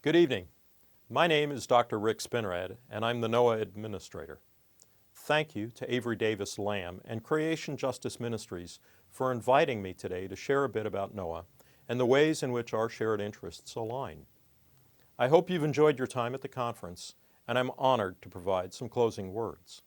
Good evening. My name is Dr. Rick Spinrad, and I'm the NOAA Administrator. Thank you to Avery Davis Lamb and Creation Justice Ministries for inviting me today to share a bit about NOAA and the ways in which our shared interests align. I hope you've enjoyed your time at the conference, and I'm honored to provide some closing words.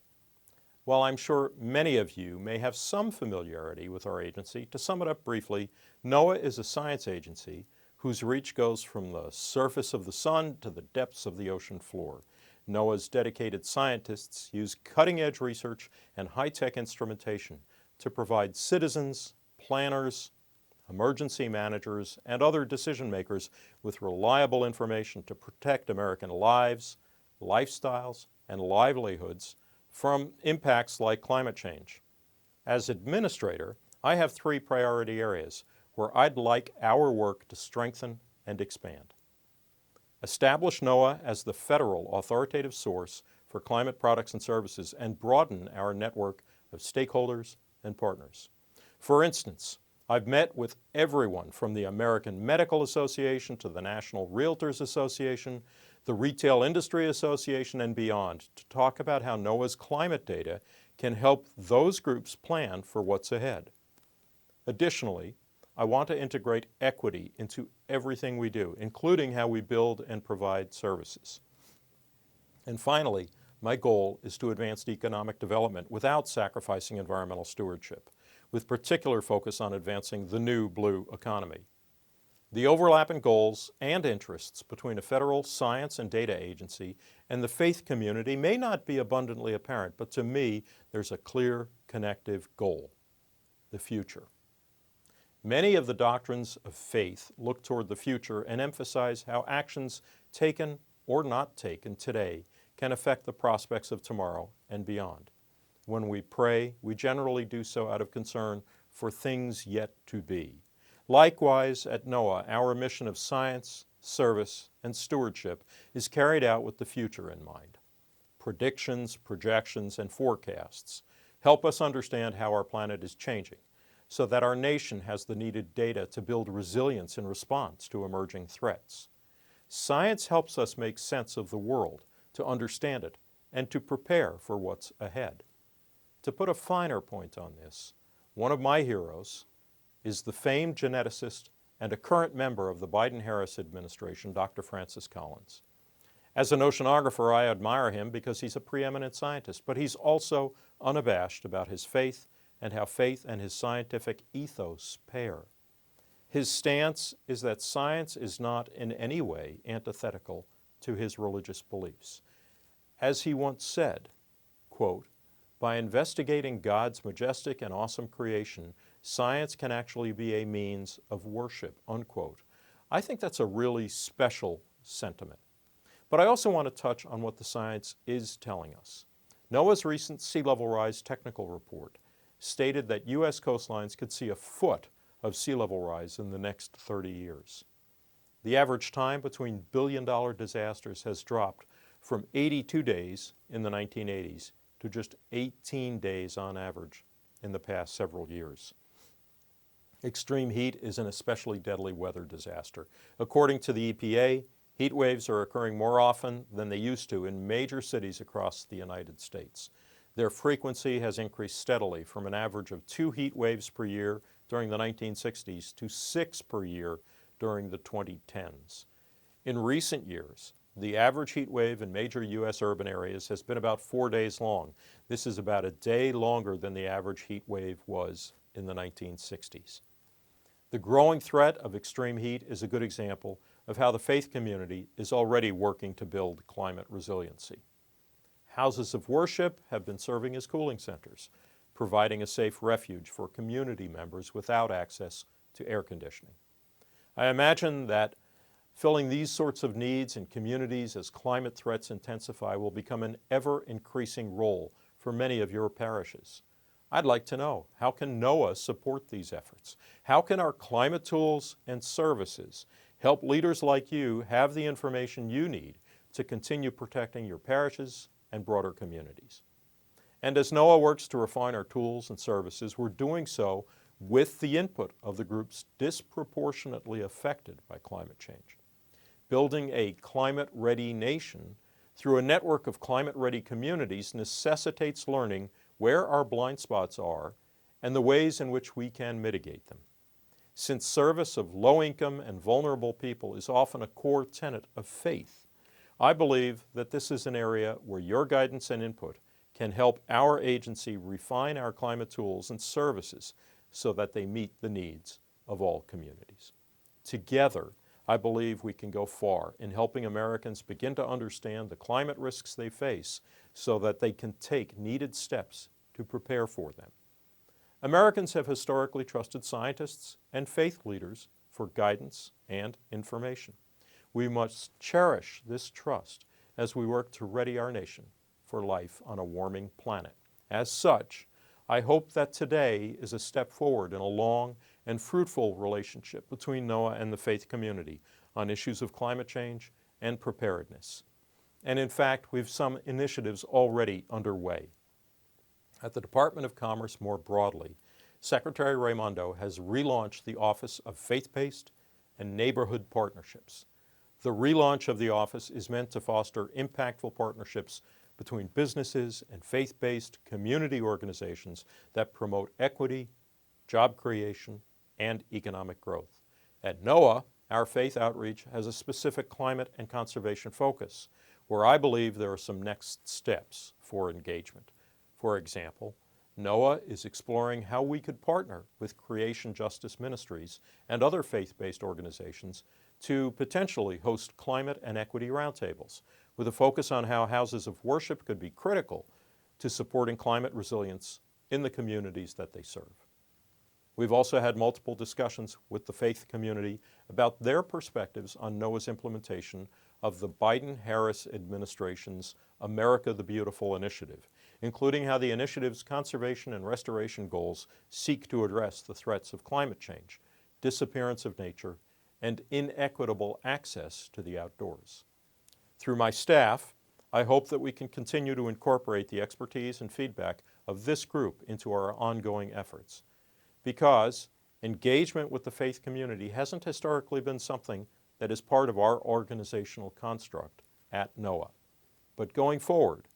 While I'm sure many of you may have some familiarity with our agency, to sum it up briefly, NOAA is a science agency whose reach goes from the surface of the sun to the depths of the ocean floor. NOAA's dedicated scientists use cutting-edge research and high-tech instrumentation to provide citizens, planners, emergency managers, and other decision-makers with reliable information to protect American lives, lifestyles, and livelihoods from impacts like climate change. As administrator, I have three priority areas where I'd like our work to strengthen and expand. Establish NOAA as the federal authoritative source for climate products and services and broaden our network of stakeholders and partners. For instance, I've met with everyone from the American Medical Association to the National Realtors Association, the Retail Industry Association, and beyond to talk about how NOAA's climate data can help those groups plan for what's ahead. Additionally, I want to integrate equity into everything we do, including how we build and provide services. And finally, my goal is to advance economic development without sacrificing environmental stewardship, with particular focus on advancing the new blue economy. The overlapping goals and interests between a federal science and data agency and the faith community may not be abundantly apparent, but to me, there's a clear connective goal: the future. Many of the doctrines of faith look toward the future and emphasize how actions taken or not taken today can affect the prospects of tomorrow and beyond. When we pray, we generally do so out of concern for things yet to be. Likewise, at NOAA, our mission of science, service, and stewardship is carried out with the future in mind. Predictions, projections, and forecasts help us understand how our planet is changing, so that our nation has the needed data to build resilience in response to emerging threats. Science helps us make sense of the world, to understand it, and to prepare for what's ahead. To put a finer point on this, one of my heroes is the famed geneticist and a current member of the Biden-Harris administration, Dr. Francis Collins. As an oceanographer, I admire him because he's a preeminent scientist, but he's also unabashed about his faith and how faith and his scientific ethos pair. His stance is that science is not in any way antithetical to his religious beliefs. As he once said, quote, "By investigating God's majestic and awesome creation, science can actually be a means of worship," unquote. I think that's a really special sentiment. But I also want to touch on what the science is telling us. NOAA's recent sea level rise technical report stated that U.S. coastlines could see a foot of sea level rise in the next 30 years. The average time between billion-dollar disasters has dropped from 82 days in the 1980s to just 18 days on average in the past several years. Extreme heat is an especially deadly weather disaster. According to the EPA, heat waves are occurring more often than they used to in major cities across the United States. Their frequency has increased steadily from an average of 2 heat waves per year during the 1960s to 6 per year during the 2010s. In recent years, the average heat wave in major U.S. urban areas has been about 4 days long. This is about a day longer than the average heat wave was in the 1960s. The growing threat of extreme heat is a good example of how the faith community is already working to build climate resiliency. Houses of worship have been serving as cooling centers, providing a safe refuge for community members without access to air conditioning. I imagine that filling these sorts of needs in communities as climate threats intensify will become an ever-increasing role for many of your parishes. I'd like to know, how can NOAA support these efforts? How can our climate tools and services help leaders like you have the information you need to continue protecting your parishes and broader communities? And as NOAA works to refine our tools and services, we're doing so with the input of the groups disproportionately affected by climate change. building a climate-ready nation through a network of climate-ready communities necessitates learning where our blind spots are and the ways in which we can mitigate them. Since service of low-income and vulnerable people is often a core tenet of faith, I believe that this is an area where your guidance and input can help our agency refine our climate tools and services so that they meet the needs of all communities. Together, I believe we can go far in helping Americans begin to understand the climate risks they face so that they can take needed steps to prepare for them. Americans have historically trusted scientists and faith leaders for guidance and information. We must cherish this trust as we work to ready our nation for life on a warming planet. As such, I hope that today is a step forward in a long and fruitful relationship between NOAA and the faith community on issues of climate change and preparedness. And in fact, we have some initiatives already underway. At the Department of Commerce more broadly, Secretary Raimondo has relaunched the Office of FaithBased and Neighborhood Partnerships. The relaunch of the office is meant to foster impactful partnerships between businesses and faith-based community organizations that promote equity, job creation, and economic growth. At NOAA, our faith outreach has a specific climate and conservation focus, where I believe there are some next steps for engagement. For example, NOAA is exploring how we could partner with Creation Justice Ministries and other faith-based organizations to potentially host climate and equity roundtables, with a focus on how houses of worship could be critical to supporting climate resilience in the communities that they serve. We've also had multiple discussions with the faith community about their perspectives on NOAA's implementation of the Biden-Harris administration's America the Beautiful initiative, including how the initiative's conservation and restoration goals seek to address the threats of climate change, disappearance of nature, and inequitable access to the outdoors. Through my staff, I hope that we can continue to incorporate the expertise and feedback of this group into our ongoing efforts, because engagement with the faith community hasn't historically been something that is part of our organizational construct at NOAA. But going forward,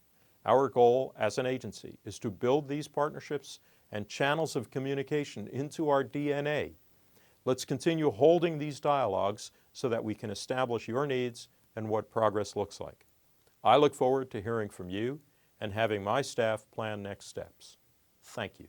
our goal as an agency is to build these partnerships and channels of communication into our DNA. Let's continue holding these dialogues so that we can establish your needs and what progress looks like. I look forward to hearing from you and having my staff plan next steps. Thank you.